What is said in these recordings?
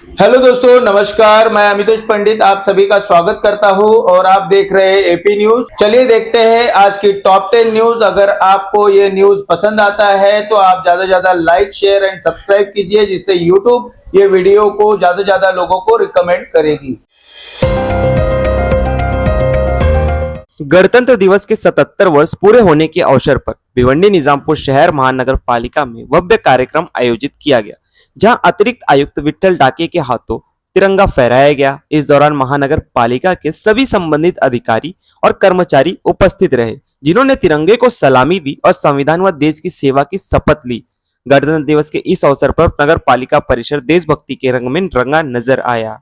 Hello दोस्तों, नमस्कार। मैं अमितोष पंडित आप सभी का स्वागत करता हूं और आप देख रहे हैं एपी न्यूज। चलिए देखते हैं आज की टॉप 10 न्यूज। अगर आपको ये न्यूज पसंद आता है तो आप ज्यादा से ज्यादा लाइक, शेयर एंड सब्सक्राइब कीजिए, जिससे यूट्यूब ये वीडियो को ज्यादा से ज्यादा लोगों को रिकमेंड करेगी। गणतंत्र दिवस के 77 वर्ष पूरे होने के अवसर पर भिवंडी निजामपुर शहर महानगर पालिका में भव्य कार्यक्रम आयोजित किया गया, जहां अतिरिक्त आयुक्त विट्ठल डाके के हाथों तिरंगा फहराया गया। इस दौरान महानगर पालिका के सभी संबंधित अधिकारी और कर्मचारी उपस्थित रहे, जिन्होंने तिरंगे को सलामी दी और संविधान व देश की सेवा की शपथ ली। गणतंत्र दिवस के इस अवसर पर नगर पालिका परिसर देशभक्ति के रंग में रंगा नजर आया।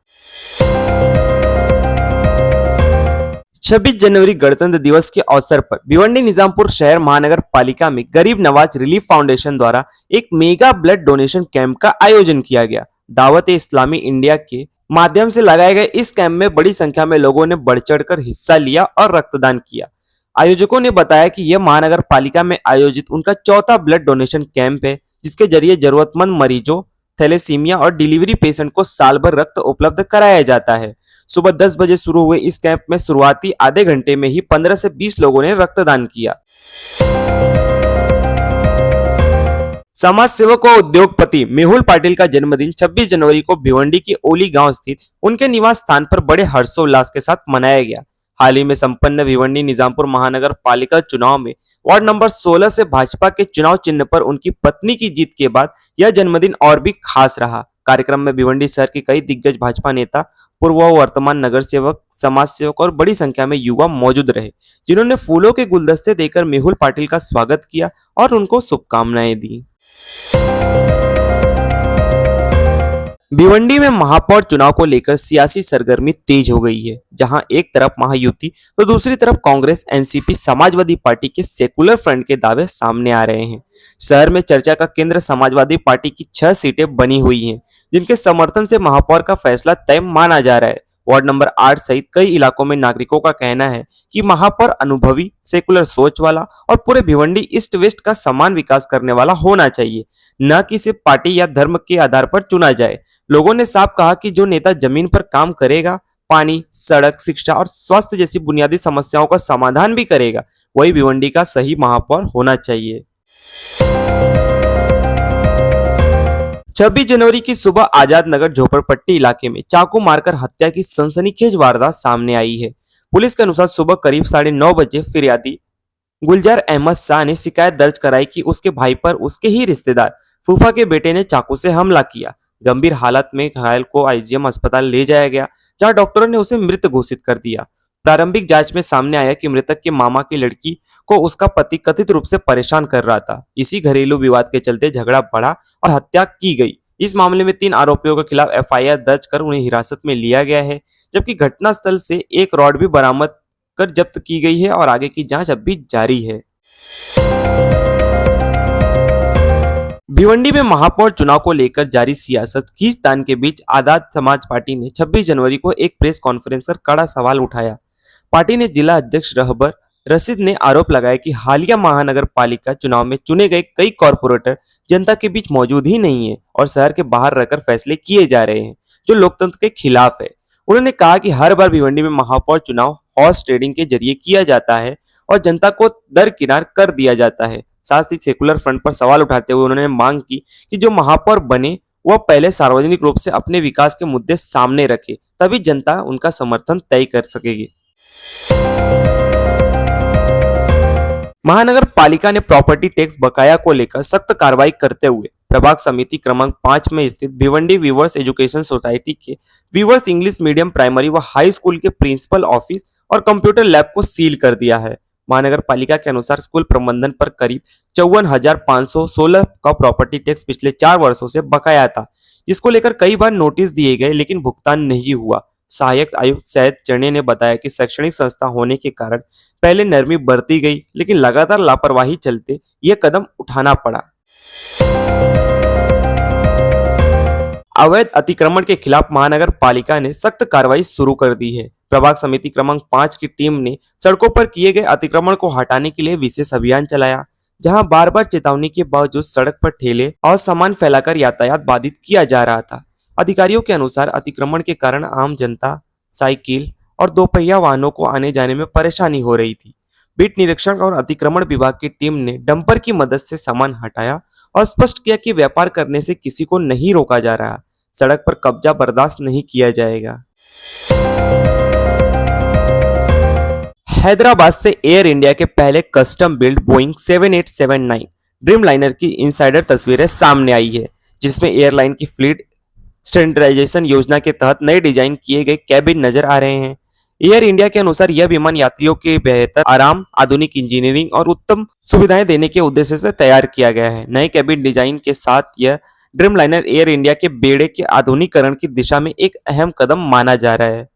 26 जनवरी गणतंत्र दिवस के अवसर पर भिवंडी निजामपुर शहर महानगर पालिका में गरीब नवाज रिलीफ फाउंडेशन द्वारा एक मेगा ब्लड डोनेशन कैंप का आयोजन किया गया। दावत ए इस्लामी इंडिया के माध्यम से लगाए गए इस कैंप में बड़ी संख्या में लोगों ने बढ़ चढ़कर हिस्सा लिया और रक्तदान किया। आयोजकों ने बताया कि यह महानगर पालिका में आयोजित उनका चौथा ब्लड डोनेशन कैंप है, जिसके जरिए जरूरतमंद मरीजों, थैलेसीमिया और डिलीवरी पेशेंट को साल भर रक्त उपलब्ध कराया जाता है। सुबह 10 बजे शुरू हुए इस कैंप में शुरुआती आधे घंटे में ही 15 से 20 लोगों ने रक्तदान किया। समाज सेवक और उद्योगपति मेहुल पाटिल का जन्मदिन 26 जनवरी को भिवंडी के ओली गांव स्थित उनके निवास स्थान पर बड़े हर्षोल्लास के साथ मनाया गया। हाल ही में संपन्न भिवंडी निजामपुर महानगर पालिका चुनाव में वार्ड नंबर 16 से भाजपा के चुनाव चिन्ह पर उनकी पत्नी की जीत के बाद यह जन्मदिन और भी खास रहा। कार्यक्रम में भिवंडी शहर के कई दिग्गज भाजपा नेता, पूर्व व वर्तमान नगर सेवक, समाज सेवक और बड़ी संख्या में युवा मौजूद रहे, जिन्होंने फूलों के गुलदस्ते देकर मेहुल पाटिल का स्वागत किया और उनको शुभकामनाएं दी। भिवंडी में महापौर चुनाव को लेकर सियासी सरगर्मी तेज हो गई है, जहां एक तरफ महायुति तो दूसरी तरफ कांग्रेस, एनसीपी, समाजवादी पार्टी के सेकुलर फ्रंट के दावे सामने आ रहे हैं। शहर में चर्चा का केंद्र समाजवादी पार्टी की 6 सीटें बनी हुई हैं, जिनके समर्थन से महापौर का फैसला तय माना जा रहा है। वार्ड नंबर 8 सहित कई इलाकों में नागरिकों का कहना है कि महापौर अनुभवी, सेकुलर सोच वाला और पूरे भिवंडी ईस्ट वेस्ट का समान विकास करने वाला होना चाहिए, न कि सिर्फ पार्टी या धर्म के आधार पर चुना जाए। लोगों ने साफ कहा कि जो नेता जमीन पर काम करेगा, पानी, सड़क, शिक्षा और स्वास्थ्य जैसी बुनियादी समस्याओं का समाधान भी करेगा, वही भिवंडी का सही महापौर होना चाहिए। 26 जनवरी की सुबह आजाद नगर झोपड़पट्टी इलाके में चाकू मारकर हत्या की सनसनीखेज वारदात सामने आई है। पुलिस के अनुसार सुबह करीब 9:30 बजे फिरियादी गुलजार अहमद शाह ने शिकायत दर्ज कराई कि उसके भाई पर उसके ही रिश्तेदार फूफा के बेटे ने चाकू से हमला किया। गंभीर हालत में घायल को आईजीएम अस्पताल ले जाया गया, जहां डॉक्टरों ने उसे मृत घोषित कर दिया। प्रारंभिक जांच में सामने आया कि मृतक के मामा की लड़की को उसका पति कथित रूप से परेशान कर रहा था। इसी घरेलू विवाद के चलते झगड़ा बढ़ा और हत्या की गई। इस मामले में 3 आरोपियों के खिलाफ एफआईआर दर्ज कर उन्हें हिरासत में लिया गया है, जबकि घटनास्थल से एक रॉड भी बरामद कर जब्त की गई है और आगे की जांच अब भी जारी है। भिवंडी में महापौर चुनाव को लेकर जारी सियासत खींचतान के बीच आजाद समाज पार्टी ने 26 जनवरी को एक प्रेस कॉन्फ्रेंस कर कड़ा सवाल उठाया। पार्टी ने जिला अध्यक्ष रहबर रशीद ने आरोप लगाया कि हालिया महानगर पालिका चुनाव में चुने गए कई कॉर्पोरेटर जनता के बीच मौजूद ही नहीं है और शहर के बाहर रहकर फैसले किए जा रहे हैं, जो लोकतंत्र के खिलाफ है। उन्होंने कहा कि हर बार भिवंडी में महापौर चुनाव हॉर्स ट्रेडिंग के जरिए किया जाता है और जनता को दरकिनार कर दिया जाता है। साथ ही सेकुलर फ्रंट पर सवाल उठाते हुए उन्होंने मांग की कि जो महापौर बने वह पहले सार्वजनिक रूप से अपने विकास के मुद्दे सामने रखे, तभी जनता उनका समर्थन तय कर सकेगी। महानगर पालिका ने प्रॉपर्टी टैक्स बकाया को लेकर सख्त कार्रवाई करते हुए प्रभाग समिति क्रमांक 5 में स्थित भिवंडी वीवर्स एजुकेशन सोसाइटी के वीवर्स इंग्लिश मीडियम प्राइमरी व हाई स्कूल के प्रिंसिपल ऑफिस और कंप्यूटर लैब को सील कर दिया है। महानगर पालिका के अनुसार स्कूल प्रबंधन पर करीब 54,516 का प्रॉपर्टी टैक्स पिछले 4 वर्षों से बकाया था, जिसको लेकर कई बार नोटिस दिए गए लेकिन भुगतान नहीं हुआ। सहायक आयुक्त सैयद चरणे ने बताया कि शैक्षणिक संस्था होने के कारण पहले नरमी बरती गई, लेकिन लगातार लापरवाही चलते यह कदम उठाना पड़ा। अवैध अतिक्रमण के खिलाफ महानगर पालिका ने सख्त कार्रवाई शुरू कर दी है। प्रभाग समिति क्रमांक 5 की टीम ने सड़कों पर किए गए अतिक्रमण को हटाने के लिए विशेष अभियान चलाया, जहां बार-बार चेतावनी के बावजूद सड़क पर ठेले और सामान फैलाकर यातायात बाधित किया जा रहा था। अधिकारियों के अनुसार अतिक्रमण के कारण आम जनता, साइकिल और दोपहिया वाहनों को आने जाने में परेशानी हो रही थी। बीट निरीक्षण और अतिक्रमण विभाग की टीम ने डंपर की मदद से सामान हटाया और स्पष्ट किया कि व्यापार करने से किसी को नहीं रोका जा रहा। सड़क पर कब्जा बर्दाश्त नहीं किया जाएगा। हैदराबाद से एयर इंडिया के पहले custom build Boeing 7879 dream liner की इनसाइडर तस्वीरें सामने आई है, जिसमें एयरलाइन की फ्लीट स्टैंडर्डाइजेशन योजना के तहत नए डिजाइन किए गए कैबिन नजर आ रहे हैं। एयर इंडिया के अनुसार यह विमान यात्रियों के बेहतर आराम, आधुनिक इंजीनियरिंग और उत्तम सुविधाएं देने के उद्देश्य से तैयार किया गया है। नए कैबिन डिजाइन के साथ यह ड्रीम लाइनर एयर इंडिया के बेड़े के आधुनिकीकरण की दिशा में एक अहम कदम माना जा रहा है।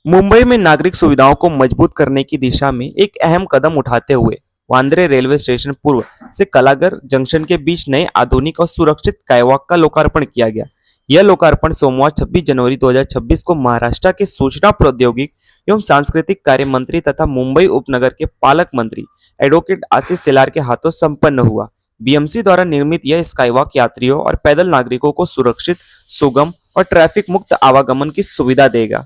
मुंबई में नागरिक सुविधाओं को मजबूत करने की दिशा में एक अहम कदम उठाते हुए वांद्रे रेलवे स्टेशन पूर्व से कलागर जंक्शन के बीच नए आधुनिक और सुरक्षित स्काईवॉक का लोकार्पण किया गया। यह लोकार्पण सोमवार 26 जनवरी 2026 को महाराष्ट्र के सूचना प्रौद्योगिकी एवं सांस्कृतिक कार्य मंत्री तथा मुंबई उपनगर के पालक मंत्री एडवोकेट आशीष शेलार के हाथों संपन्न हुआ। बीएमसी द्वारा निर्मित यह स्काईवॉक यात्रियों और पैदल नागरिकों को सुरक्षित, सुगम और ट्रैफिक मुक्त आवागमन की सुविधा देगा।